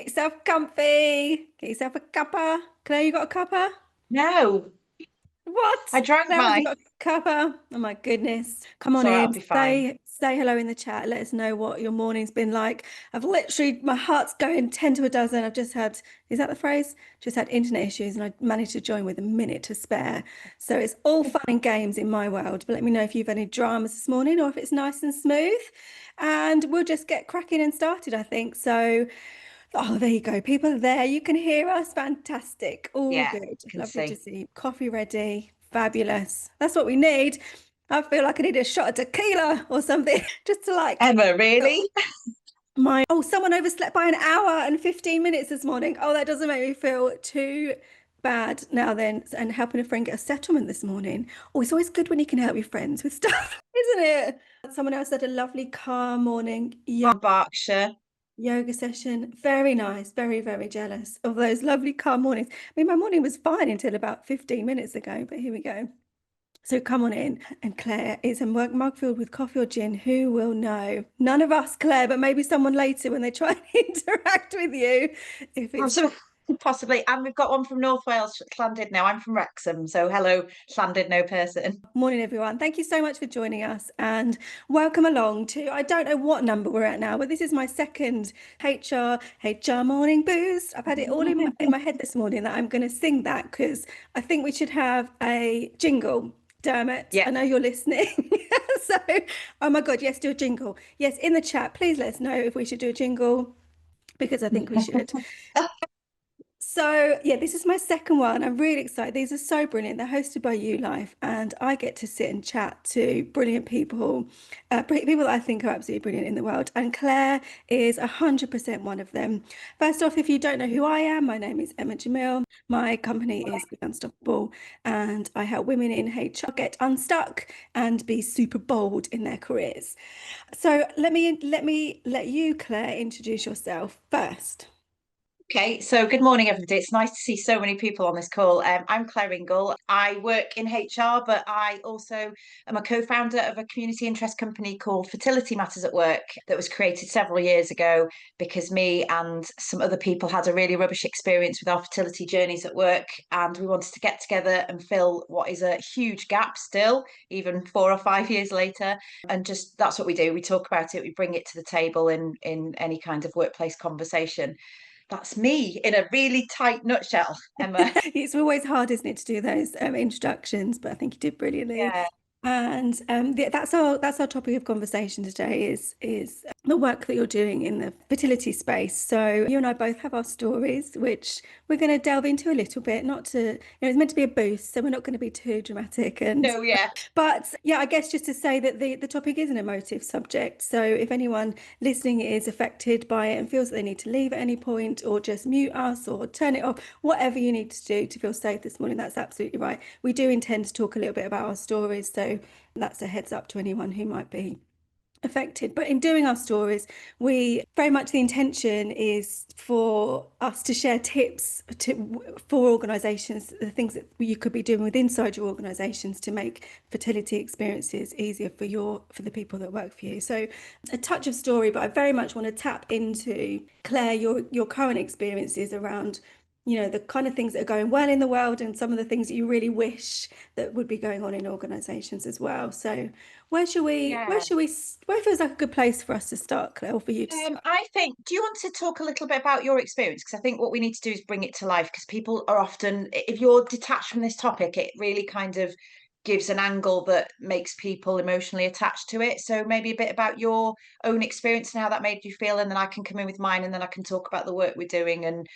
Get yourself comfy. Get yourself a cuppa. Claire, you got a cuppa? No, I What? drank Claire hasn't mine. got a cuppa. Oh my goodness. Come on So I'll in. be fine. Say hello in the chat. Let us know what your morning's been like. I've literally, my heart's going 10 to a dozen. I've just had, is that the phrase? Just had internet issues and I managed to join with a minute to spare. So it's all fun and games in my world. But let me know if you've any dramas this morning or if it's nice and smooth. And we'll just get cracking and started, I think. So, oh, there you go. People are there. You can hear us. Fantastic. All Yeah, good. can Lovely to see. see. Coffee ready. Fabulous. That's what we need. I feel like I need a shot of tequila or something just to like Emma, really? oh, someone overslept by an hour and 15 minutes this morning. Oh, that doesn't make me feel too bad now then. And helping a friend get a settlement this morning. Oh, it's always good when you can help your friends with stuff, isn't it? Someone else had a lovely car morning. From Berkshire. Yoga session. Very nice. Very, very jealous of those lovely calm mornings. I mean, my morning was fine until about 15 minutes ago, but here we go. So come on in. And Claire, is a mug filled with coffee or gin? Who will know? None of us, Claire, but maybe someone later when they try and interact with you. If it's So possibly. And we've got one from North Wales, Llandudno. I'm from Wrexham. So hello, Llandudno person. morning, everyone. Thank you so much for joining us and welcome along to, I don't know what number we're at now, but this is my second HR morning boost. I've had it all in my head this morning that I'm going to sing that because I think we should have a jingle. Damn it. Yeah. I know you're listening. So, oh my God, yes, do a jingle. Yes, in the chat, please let us know if we should do a jingle because I think we should. So, yeah, this is my second one. I'm really excited. These are so brilliant. They're hosted by You Life, and I get to sit and chat to brilliant people, people that I think are absolutely brilliant in the world. And Claire is 100% one of them. First off, if you don't know who I am, my name is Emma Djemil. My company is Be Unstoppable, and I help women in HR get unstuck and be super bold in their careers. So let you, Claire, introduce yourself first. Okay, so good morning, everybody. It's nice to see so many people on this call. I'm Claire Ingle. I work in HR, but I also am a co-founder of a community interest company called Fertility Matters at Work that was created several years ago because me and some other people had a really rubbish experience with our fertility journeys at work, and we wanted to get together and fill what is a huge gap still, even 4 or 5 years later. And just that's what we do. We talk about it, we bring it to the table in any kind of workplace conversation. That's me in a really tight nutshell, Emma. It's always hard, isn't it, to do those introductions, but I think you did brilliantly. Yeah. And that's our topic of conversation today is the work that you're doing in the fertility space. So you and I both have our stories, which we're going to delve into a little bit. Not to, it's meant to be a boost, so we're not going to be too dramatic. And No, yeah. but yeah, I guess just to say that the topic is an emotive subject. So if anyone listening is affected by it and feels that they need to leave at any point or just mute us or turn it off, whatever you need to do to feel safe this morning, that's absolutely right. We do intend to talk a little bit about our stories. So that's a heads up to anyone who might be affected. But in doing our stories, we very much the intention is for us to share tips for organisations, the things that you could be doing with inside your organisations to make fertility experiences easier for the people that work for you. So a touch of story, but I very much want to tap into Claire, your current experiences around the kind of things that are going well in the world and some of the things that you really wish that would be going on in organizations as well. So Yeah. where feels like a good place for us to start, Claire, or for you to start? I think, do you want to talk a little bit about your experience? Because I think what we need to do is bring it to life because people are often, if you're detached from this topic, it really kind of gives an angle that makes people emotionally attached to it. So maybe a bit about your own experience and how that made you feel, and then I can come in with mine, and then I can talk about the work we're doing and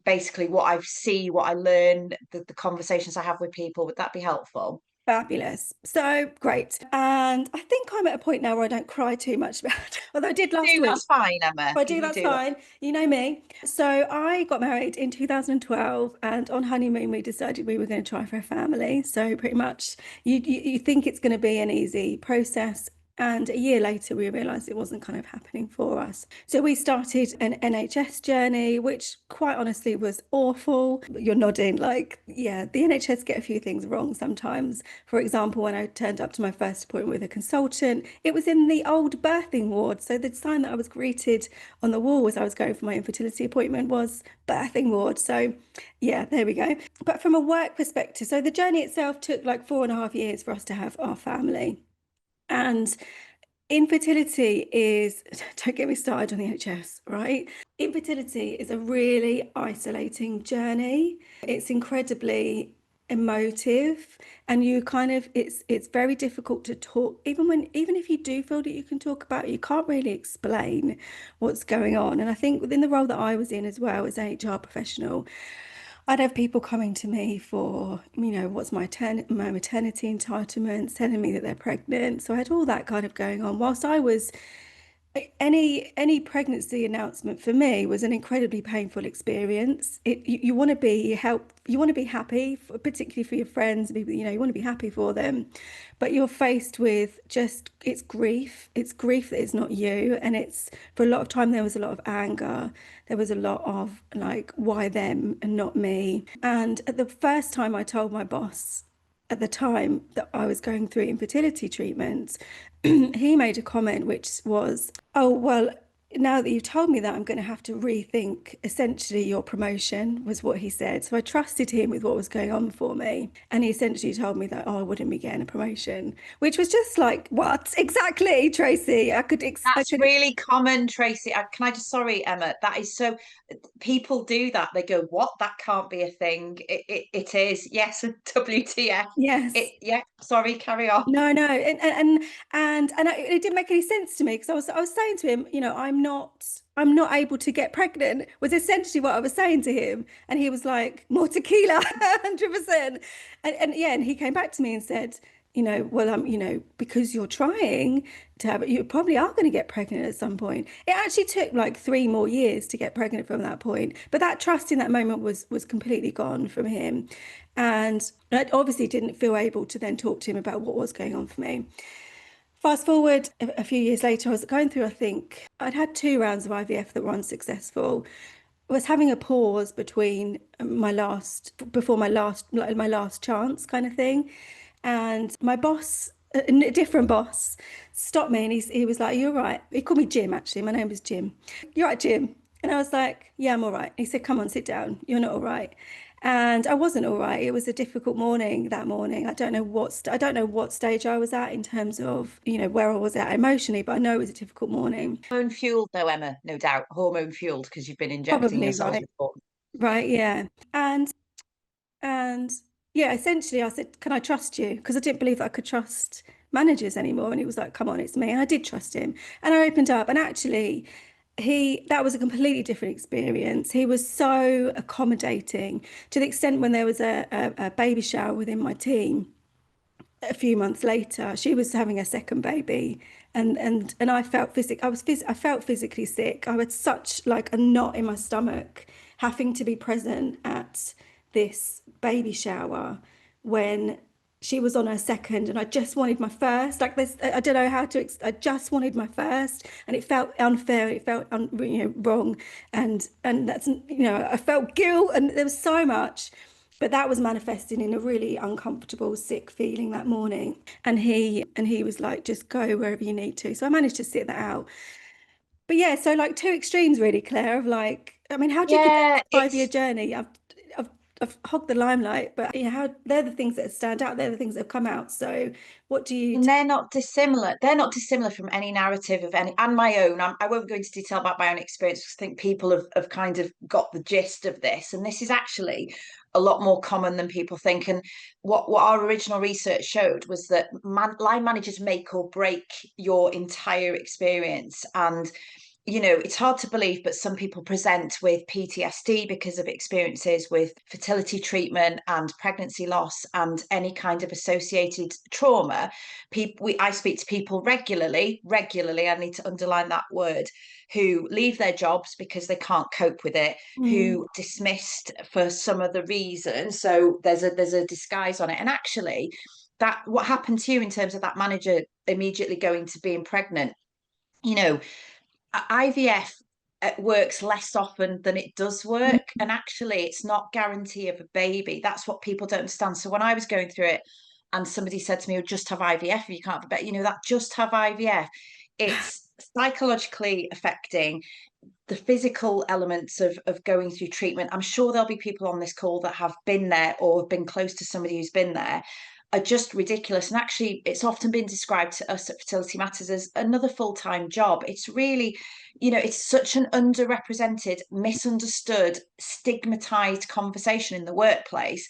basically what I see, what I learn, the conversations I have with people. Would that be helpful? Fabulous. So great. And I think I'm at a point now where I don't cry too much about it, although I did last Do, week. that's fine, Emma. If I If do, you that's do, fine. You know me. So I got married in 2012, and on honeymoon we decided we were going to try for a family. So pretty much, you think it's going to be an easy process. And a year later, we realised it wasn't kind of happening for us. So we started an NHS journey, which quite honestly was awful. You're nodding like, yeah, the NHS get a few things wrong sometimes. For example, when I turned up to my first appointment with a consultant, it was in the old birthing ward. So the sign that I was greeted on the wall as I was going for my infertility appointment was birthing ward. So yeah, there we go. But from a work perspective, so the journey itself took like 4.5 years for us to have our family. And infertility is, don't get me started on the NHS, right? Infertility is a really isolating journey. It's incredibly emotive, and you kind of it's very difficult to talk, even if you do feel that you can talk about it, you can't really explain what's going on. And I think within the role that I was in as well as an HR professional, I'd have people coming to me for, what's my maternity entitlements, telling me that they're pregnant. So I had all that kind of going on. Whilst I was any pregnancy announcement for me was an incredibly painful experience. You want to you want to be happy, particularly for your friends, people, you want to be happy for them, but you're faced with just it's grief. It's grief that it's not you, and it's for a lot of time there was a lot of anger. There was a lot of like, why them and not me? And at the first time I told my boss at the time that I was going through infertility treatment, he made a comment which was, oh, well, now that you've told me that, I'm going to have to rethink essentially your promotion, was what he said. So I trusted him with what was going on for me. And he essentially told me that, oh, I wouldn't be getting a promotion, which was just like, what? Exactly, Tracy. I That's could, really common, Tracy. Can I just, sorry, Emma, that is so, people do that. They go, what? That can't be a thing. It is. Yes, WTF. yes. Yeah, sorry, carry on. No, no, it didn't make any sense to me because I was saying to him, I'm not able to get pregnant was essentially what I was saying to him, and he was like, more tequila, 100%, and yeah, and he came back to me and said, well, because you're trying to have it, you probably are going to get pregnant at some point. It actually took like 3 more years to get pregnant from that point, but that trust in that moment was completely gone from him. And I obviously didn't feel able to then talk to him about what was going on for me. Fast forward a few years later, I was going through, I think I'd had 2 rounds of IVF that were unsuccessful. I was having a pause between before my last chance kind of thing. And my boss, a different boss, stopped me and he was like, "You're right." He called me Jim, actually. My name was Jim. "You're right, Jim." And I was like, "Yeah, I'm all right." He said, "Come on, sit down. You're not all right." And I wasn't all right. It was a difficult morning that morning. I don't know what stage I was at in terms of, where I was at emotionally, but I know it was a difficult morning. Hormone fueled, though, Emma, no doubt. Hormone fueled because you've been injecting Probably yourselves right. with hormones. Right, yeah. And yeah, essentially I said, "Can I trust you?" Because I didn't believe that I could trust managers anymore. And he was like, "Come on, it's me." And I did trust him. And I opened up. And actually, that was a completely different experience. He was so accommodating to the extent when there was a baby shower within my team a few months later, she was having a second baby, and I felt physically sick. I had such like a knot in my stomach having to be present at this baby shower when she was on her second, and I just wanted my first. Like this, I don't know how to. I just wanted my first, and it felt unfair. It felt wrong, and that's I felt guilt, and there was so much. But that was manifesting in a really uncomfortable, sick feeling that morning. And he was like, "Just go wherever you need to." So I managed to sit that out. But yeah, so like two extremes really, Claire, of like, I mean, how do you conduct Yeah, a 5-year journey? I've I've hogged the limelight, but how they're the things that stand out, they're the things that have come out. So what do you and they're not dissimilar. They're not dissimilar from any narrative of any, and my own. I won't go into detail about my own experience because I think people have kind of got the gist of this. And this is actually a lot more common than people think. And what our original research showed was that line managers make or break your entire experience. And it's hard to believe, but some people present with PTSD because of experiences with fertility treatment and pregnancy loss and any kind of associated trauma. I speak to people regularly, I need to underline that word, who leave their jobs because they can't cope with it, Mm, who dismissed for some other reason. So there's a disguise on it. And actually, that what happened to you in terms of that manager immediately going to being pregnant, you know, IVF works less often than it does work. Mm. And actually, it's not guarantee of a baby. That's what people don't understand. So when I was going through it and somebody said to me, oh, just have IVF if you can't have a baby, that just have IVF, it's psychologically affecting the physical elements of going through treatment. I'm sure there'll be people on this call that have been there or have been close to somebody who's been there, are just ridiculous. And actually, it's often been described to us at Fertility Matters as another full-time job. It's really, it's such an underrepresented, misunderstood, stigmatized conversation in the workplace.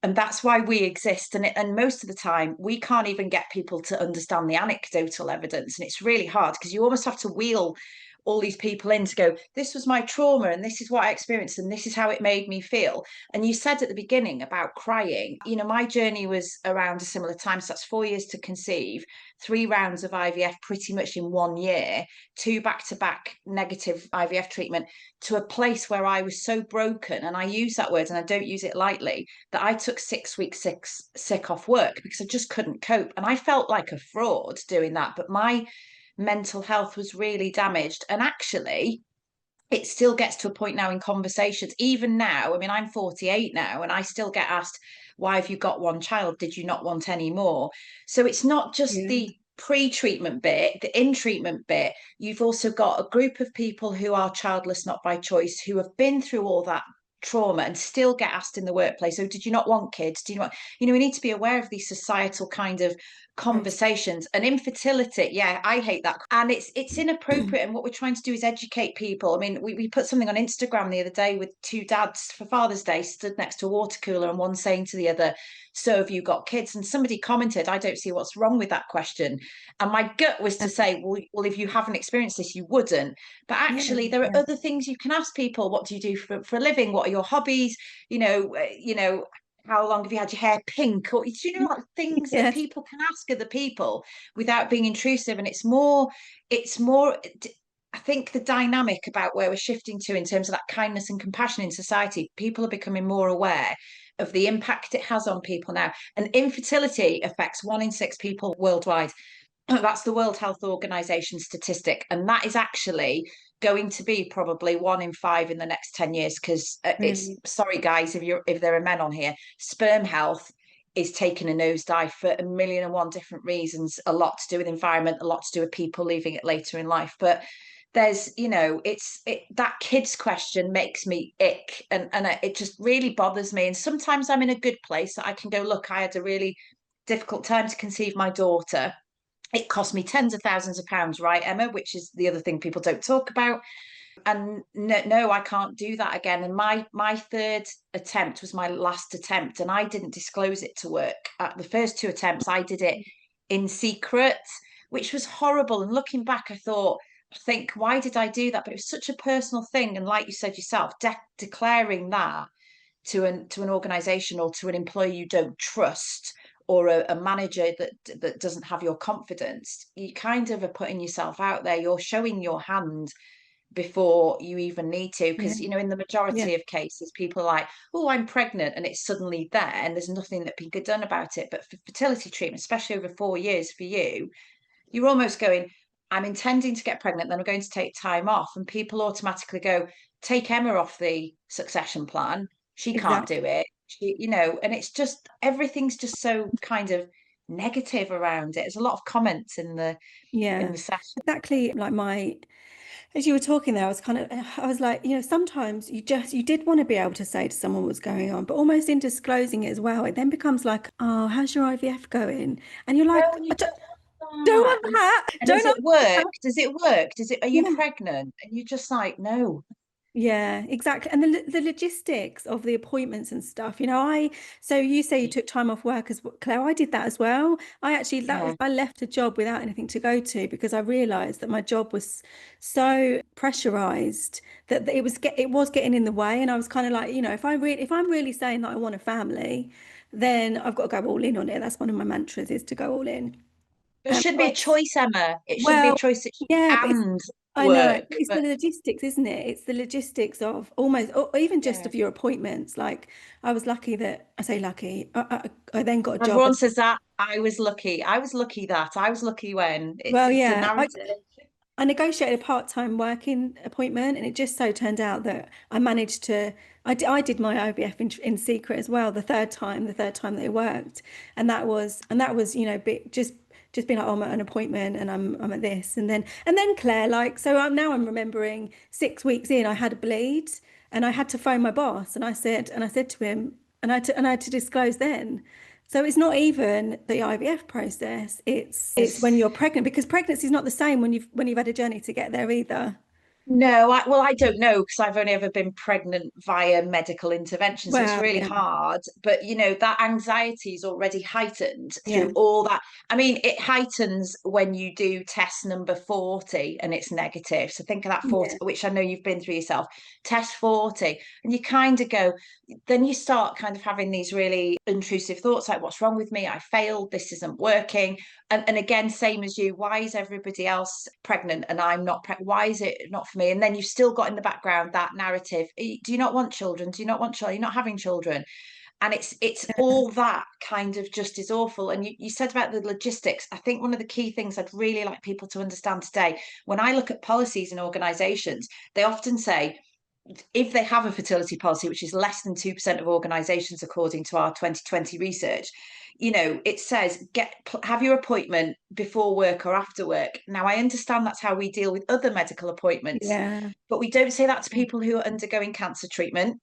And that's why we exist. And most of the time, we can't even get people to understand the anecdotal evidence. And it's really hard because you almost have to wheel all these people in to go, this was my trauma and this is what I experienced and this is how it made me feel. And you said at the beginning about crying, my journey was around a similar time. So that's 4 years to conceive, 3 rounds of IVF pretty much in 1 year, 2 back-to-back negative IVF treatment, to a place where I was so broken. And I use that word and I don't use it lightly, that I took 6 weeks sick off work because I just couldn't cope. And I felt like a fraud doing that. But my mental health was really damaged. And actually, it still gets to a point now in conversations, even now. I mean, I'm 48 now and I still get asked, why have you got one child? Did you not want any more? So it's not just Yeah. the pre-treatment bit, the in-treatment bit. You've also got a group of people who are childless not by choice, who have been through all that trauma and still get asked in the workplace, oh, did you not want kids? Do you not, we need to be aware of these societal kind of Right. conversations. And infertility, yeah, I hate that, and it's inappropriate. And what we're trying to do is educate people. I mean, we put something on Instagram the other day with 2 dads for Father's Day stood next to a water cooler and one saying to the other, so have you got kids? And somebody commented, I don't see what's wrong with that question. And my gut was to say, well, if you haven't experienced this, you wouldn't. But Yeah. actually, there are Yeah. other things you can ask people. What do you do for a living? What are your hobbies? How long have you had your hair pink? Or like things that Yes. people can ask other people without being intrusive. And it's more I think the dynamic about where we're shifting to in terms of that kindness and compassion in society, people are becoming more aware of the impact it has on people now. And infertility affects 1 in 6 people worldwide. That's the World Health Organization statistic. And that is actually going to be probably 1 in 5 in the next 10 years. Because it's, Really. sorry guys, if there are men on here, sperm health is taking a nosedive for a million and one different reasons. A lot to do with environment, a lot to do with people leaving it later in life. But there's, that kids question makes me ick, and it just really bothers me. And sometimes I'm in a good place that I can go, look, I had a really difficult time to conceive my daughter. It cost me tens of thousands of pounds, right, Emma? Which is the other thing people don't talk about. And no, I can't do that again. And my third attempt was my last attempt, and I didn't disclose it to work. The first 2 attempts, I did it in secret, which was horrible. And looking back, I think, why did I do that? But it was such a personal thing. And like you said yourself, declaring that to an organization or to an employee you don't trust, or a manager that doesn't have your confidence, you kind of are putting yourself out there. You're showing your hand before you even need to, Yeah. because in the Yeah. majority of cases people are like, oh, I'm pregnant, and it's suddenly there and there's nothing that can be done about it. But for fertility treatment, especially over 4 years for you, you're almost going, I'm intending to get pregnant, then I'm going to take time off. And people automatically go, take Emma off the succession plan. She can't do Exactly. it. And it's just, everything's just so kind of negative around it. There's a lot of comments in Yeah. the session. Exactly. Like as you were talking there, I was like, sometimes you did want to be able to say to someone what's going on, but almost in disclosing it as well, it then becomes like, oh, how's your IVF going? And you're like, No, you don't don't want want that. that. And Don't does it ask work? that. Does it work? Are you Yeah. pregnant? And you're just like, no. Yeah, exactly. And the logistics of the appointments and stuff, so you say you took time off work as well, Claire. I did that as well. Yeah. I left a job without anything to go to because I realized that my job was so pressurized that it was getting in the way. And I was kind of like, if I'm really saying that I want a family, then I've got to go all in on it. That's one of my mantras, is to go all in. It shouldn't So be a choice, Emma. It shouldn't be a well, choice. It should be yeah, but and. I know. work. It's the But logistics, isn't it? It's the logistics of almost, or even just yeah, of your appointments. Like I was lucky that, I say lucky, I then got a job. everyone says that. I was lucky. I was lucky that I was lucky when Well, it's a yeah, narrative. I negotiated a part-time working appointment, and it just so turned out that I managed to. I did my IVF in secret as well. The third time that it worked, and that was just being like, oh, I'm at an appointment, and I'm at this, and then Claire, like, so I'm remembering 6 weeks in, I had a bleed, and I had to phone my boss, and I said to him, and I had to disclose then. So it's not even the IVF process. It's when you're pregnant, because pregnancy is not the same when you've had a journey to get there either. No, well, I don't know because I've only ever been pregnant via medical intervention, so it's Well, really yeah, hard. But that anxiety is already heightened yeah, through all that. I mean, it heightens when you do test number 40 and it's negative. So think of that 40, yeah, which I know you've been through yourself. Test 40, and you kind of go, then you start kind of having these really intrusive thoughts like, what's wrong with me? I failed, this isn't working. And again, same as you, why is everybody else pregnant and I'm not pregnant? Why is it not for me? And then you've still got in the background that narrative. Do you not want children? Do you not want children? You're not having children. And it's all that kind of just is awful. And you said about the logistics. I think one of the key things I'd really like people to understand today, when I look at policies in organizations, they often say, if they have a fertility policy, which is less than 2% of organizations, according to our 2020 research, it says have your appointment before work or after work. Now, I understand that's how we deal with other medical appointments, yeah, but we don't say that to people who are undergoing cancer treatment.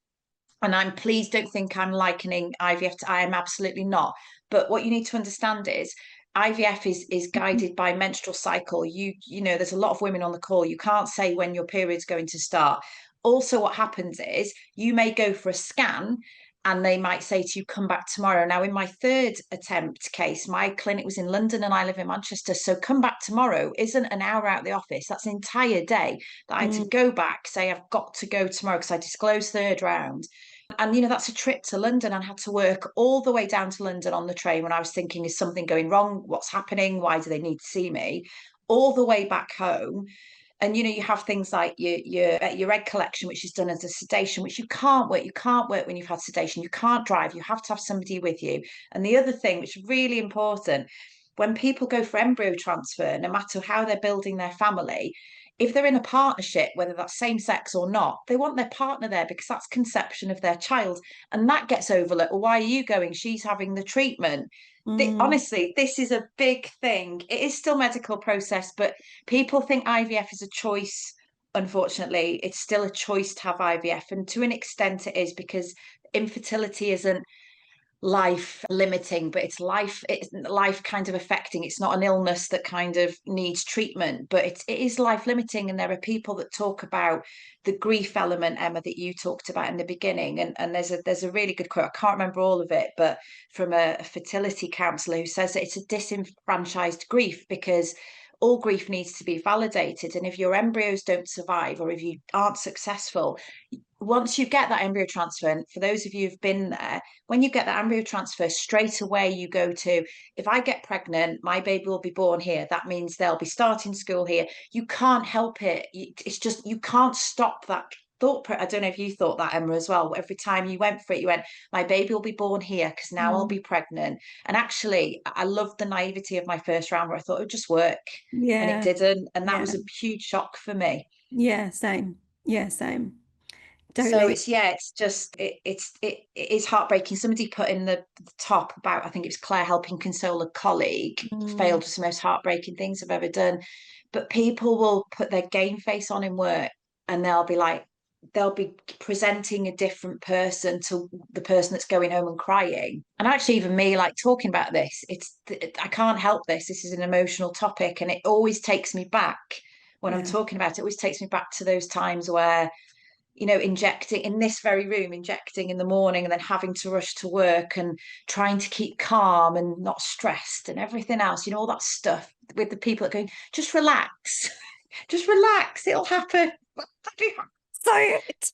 And please don't think I'm likening IVF to, I am absolutely not. But what you need to understand is IVF is guided by menstrual cycle. There's a lot of women on the call. You can't say when your period's going to start. Also, what happens is you may go for a scan and they might say to you, come back tomorrow. Now, in my third attempt case, my clinic was in London and I live in Manchester. So come back tomorrow isn't an hour out of the office. That's an entire day that I had to mm, go back, say I've got to go tomorrow because I disclosed third round. And that's a trip to London. I had to work all the way down to London on the train when I was thinking, is something going wrong? What's happening? Why do they need to see me? All the way back home. And you have things like your egg collection, which is done as a sedation, which you can't work. You can't work when you've had sedation. You can't drive. You have to have somebody with you. And the other thing, which is really important, when people go for embryo transfer, no matter how they're building their family, if they're in a partnership, whether that's same sex or not, they want their partner there because that's conception of their child. And that gets overlooked. Well, why are you going? She's having the treatment. mm, Honestly, this is a big thing. It is still medical process, but people think IVF is a choice. Unfortunately, it's still a choice to have IVF. And to an extent, it is because infertility isn't life limiting, but it's life kind of affecting. It's not an illness that kind of needs treatment, but it is life limiting. And there are people that talk about the grief element, Emma, that you talked about in the beginning. And there's a really good quote. I can't remember all of it, but from a fertility counsellor who says that it's a disenfranchised grief because all grief needs to be validated. And if your embryos don't survive or if you aren't successful, once you get that embryo transfer, and for those of you who've been there, when you get that embryo transfer, straight away you go to, if I get pregnant, my baby will be born here. That means they'll be starting school here. You can't help it. It's just, you can't stop that thought. I don't know if you thought that, Emma, as well. Every time you went for it, you went, my baby will be born here because now I'll mm. be pregnant. And actually, I loved the naivety of my first round where I thought it would just work. And it Yeah, didn't. And that yeah, was a huge shock for me. yeah, same. Yeah, same. So Totally. it's just it is heartbreaking. Somebody put in the top about, I think it was Claire helping console a colleague, Mm, failed was the most heartbreaking things I've ever done. But people will put their game face on in work and they'll be presenting a different person to the person that's going home and crying. And actually, even me, like talking about this, I can't help this. This is an emotional topic, and it always takes me back when I'm yeah, talking about it. It always takes me back to those times where injecting in this very room, injecting in the morning and then having to rush to work and trying to keep calm and not stressed and everything else, all that stuff with the people that going, just relax, just relax, it'll happen. Say it.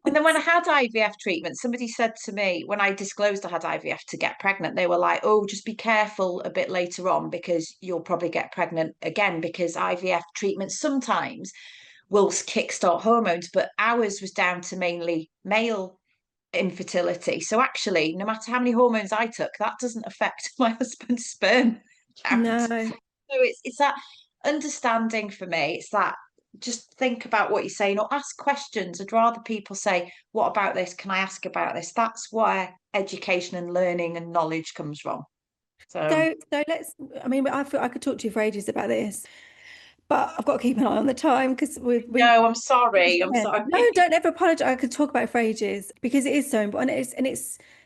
And then when I had IVF treatment, somebody said to me when I disclosed I had IVF to get pregnant, they were like, "Oh, just be careful a bit later on because you'll probably get pregnant again because IVF treatment sometimes will kickstart hormones, but ours was down to mainly male infertility. So actually, no matter how many hormones I took, that doesn't affect my husband's sperm count. No. So it's that understanding for me. It's that just think about what you're saying or ask questions. I'd rather people say, "What about this? Can I ask about this?" That's where education and learning and knowledge comes from. So So let's, I mean, I feel I could talk to you for ages about this, but I've got to keep an eye on the time because we no, I'm sorry. I'm yeah. sorry. No, don't ever apologize. I could talk about it for ages because it is so important.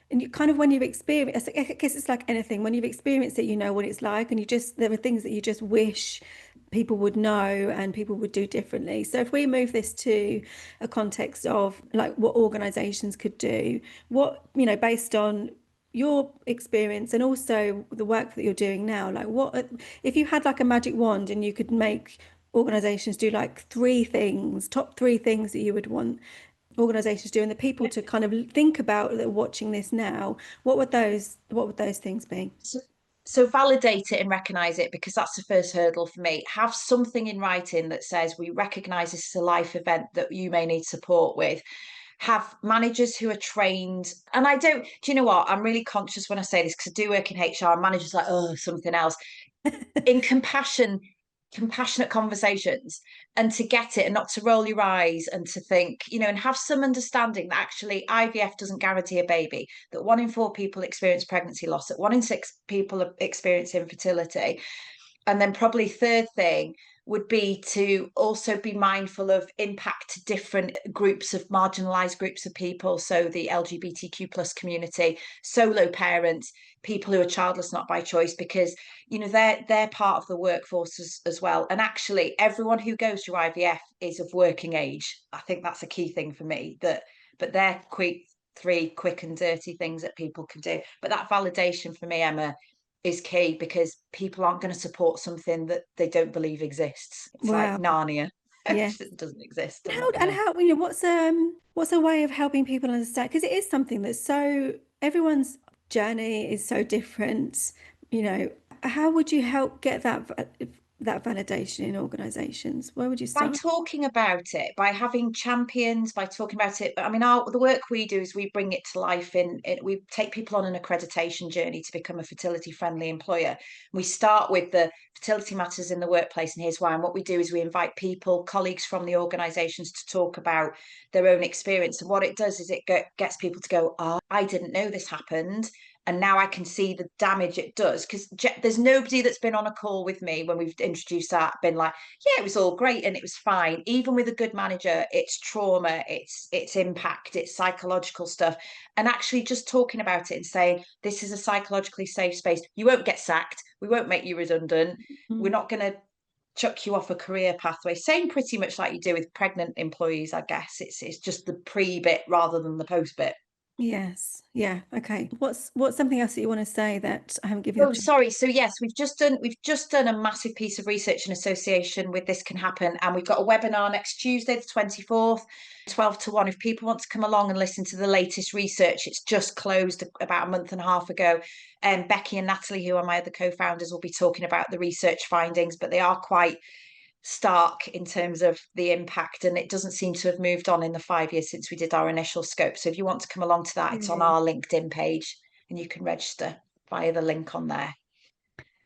And you kind of when you've experienced, I guess it's like anything. When you've experienced it, you know what it's like, and you just there are things that you just wish people would know and people would do differently. So if we move this to a context of like what organizations could do, what, based on your experience and also the work that you're doing now, like what if you had like a magic wand and you could make organizations do like top three things that you would want organizations do and the people to kind of think about that are watching this now, what would those things be? So, so validate it and recognize it because that's the first hurdle for me. Have something in writing that says we recognize this is a life event that you may need support with. Have managers who are trained. And I don't, do you know what? I'm really conscious when I say this because I do work in HR and managers like, oh, something else. In compassionate conversations and to get it and not to roll your eyes and to think, and have some understanding that actually IVF doesn't guarantee a baby, that 1 in 4 people experience pregnancy loss, that 1 in 6 people experience infertility. And then probably third thing would be to also be mindful of impact to different groups of marginalized groups of people. So the LGBTQ plus community, solo parents, people who are childless not by choice, because they're part of the workforce as well. And actually everyone who goes through IVF is of working age. I think that's a key thing for me, but they're three quick and dirty things that people can do. But that validation for me, Emma, is key because people aren't going to support something that they don't believe exists. It's like Wow. Narnia. Yes. It doesn't exist. And I'm how not and gonna. how what's a way of helping people understand? Because it is something that's so everyone's journey is so different. You know, how would you help get that validation in organizations? Where would you By start? talking about it, by having champions, by talking about it. I mean, the work we do is we bring it to life in it. We take people on an accreditation journey to become a fertility friendly employer. We start with the fertility matters in the workplace, and here's why. And what we do is we invite people, colleagues from the organisations, to talk about their own experience. And what it does is it gets people to go, "Oh, I didn't know this happened." And now I can see the damage it does because there's nobody that's been on a call with me when we've introduced that been like, yeah, it was all great and it was fine. Even with a good manager, it's trauma, it's impact, it's psychological stuff. And actually just talking about it and saying, this is a psychologically safe space. You won't get sacked. We won't make you redundant. We're Mm. not going to chuck you off a career pathway. Same pretty much like you do with pregnant employees, I guess. It's just the pre bit rather than the post bit. Yes. Yeah. Okay. What's something else that you want to say that I haven't given you the Oh, opportunity? sorry. So yes, we've just done a massive piece of research in association with This Can Happen, and we've got a webinar next Tuesday, the 24th, 12 to 1. If people want to come along and listen to the latest research, it's just closed about a month and a half ago. And Becky and Natalie, who are my other co-founders, will be talking about the research findings, but they are quite stark in terms of the impact, and it doesn't seem to have moved on in the 5 years since we did our initial scope. So if you want to come along to that, it's on Really? our LinkedIn page and you can register via the link on there.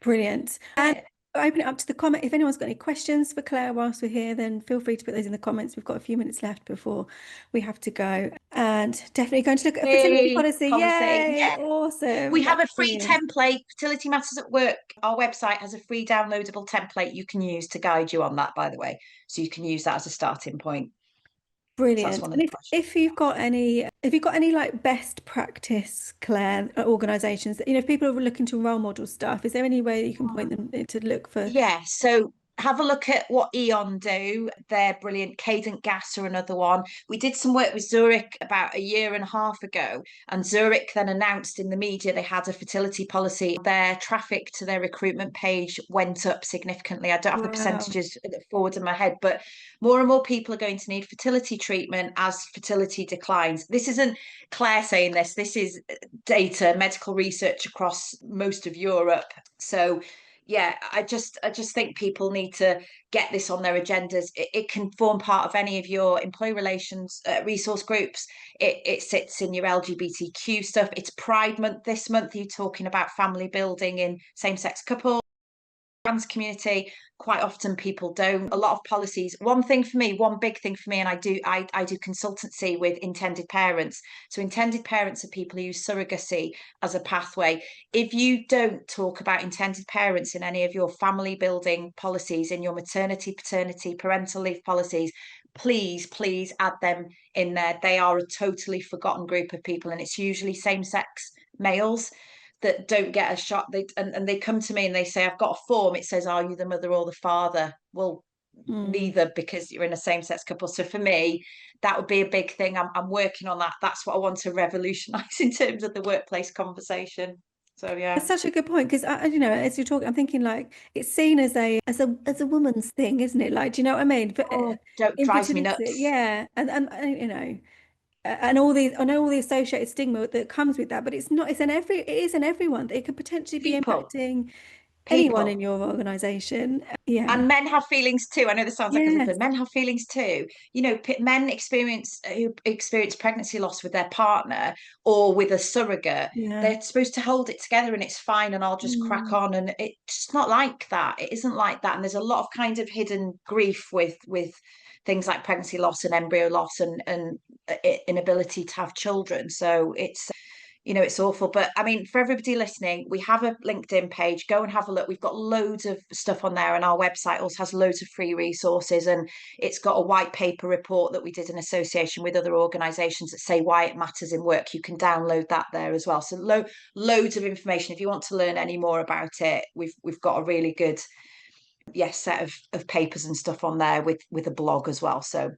Brilliant. And Yeah. open it up to the comment. If anyone's got any questions for Claire whilst we're here, then feel free to put those in the comments. We've got a few minutes left before we have to go. And definitely going to look at a fertility Yay, policy. policy. Yay, Yeah. We awesome. have That's a free brilliant. template, Fertility Matters at Work. Our website has a free downloadable template you can use to guide you on that, by the way. So you can use that as a starting point. So that's Brilliant. one of And the if questions. you've got any like best practice, Claire, organizations that, if people are looking to role model stuff, is there any way that you can point them to look for? Yeah, so have a look at what Eon do. They're brilliant. Cadent Gas are another one. We did some work with Zurich about a year and a half ago, and Zurich then announced in the media they had a fertility policy. Their traffic to their recruitment page went up significantly. I don't have the Wow. percentages forward in my head, but more and more people are going to need fertility treatment as fertility declines. This isn't Claire saying this. This is data, medical research across most of Europe. So yeah, I just think people need to get this on their agendas. It can form part of any of your employee relations resource groups. It sits in your LGBTQ stuff. It's Pride Month this month. You're talking about family building in same-sex couples. Trans community, quite often people don't. A lot of policies. One big thing for me, and I do consultancy with intended parents. So intended parents are people who use surrogacy as a pathway. If you don't talk about intended parents in any of your family building policies, in your maternity, paternity, parental leave policies, please add them in there. They are a totally forgotten group of people, and it's usually same-sex males that don't get a shot. And they come to me and they say, I've got a form, it says, are you the mother or the father? Well, neither, because you're in a same-sex couple. So for me, that would be a big thing. I'm working on that. That's what I want to revolutionize in terms of the workplace conversation. So yeah. That's such a good point, because as you're talking, I'm thinking like it's seen as a woman's thing, isn't it? Like, do you know what I mean? But Oh, don't drives me infertility, nuts. yeah, and all the I know all the associated stigma that comes with that, but it's not. It is in everyone. It could potentially be People, impacting anyone in people. your organization. Yeah, And men have feelings too. I know this sounds like a yes, flippant. Men have feelings too. You know, men who experience pregnancy loss with their partner or with a surrogate. yeah. They're supposed to hold it together and it's fine, and I'll just crack Mm, on. And it's not like that. It isn't like that. And there's a lot of kind of hidden grief with things like pregnancy loss and embryo loss and inability to have children. So it's awful. But I mean, for everybody listening, we have a LinkedIn page. Go and have a look. We've got loads of stuff on there, and our website also has loads of free resources. And it's got a white paper report that we did in association with other organisations that say why it matters in work. You can download that there as well. So loads of information. If you want to learn any more about it, we've got a really good set of papers and stuff on there with a blog as well. So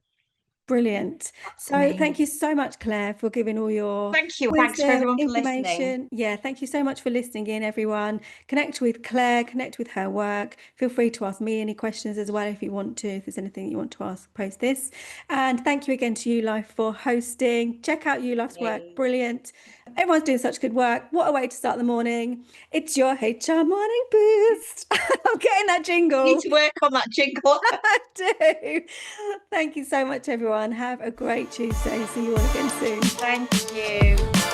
brilliant. that's So me. thank you so much, Claire, for giving all your Thank you. Thanks for wisdom, everyone for listening. information. Yeah, thank you so much for listening in, everyone. Connect with Claire, connect with her work. Feel free to ask me any questions as well if you want to, if there's anything you want to ask, post this. And thank you again to You Life for hosting. Check out You Life's work. Yay. Brilliant. Everyone's doing such good work. What a way to start the morning. It's your HR morning boost. I'm getting that Need jingle. to work on that jingle. I do. Thank you so much, everyone. Have a great Tuesday. See you all again soon. Thank you.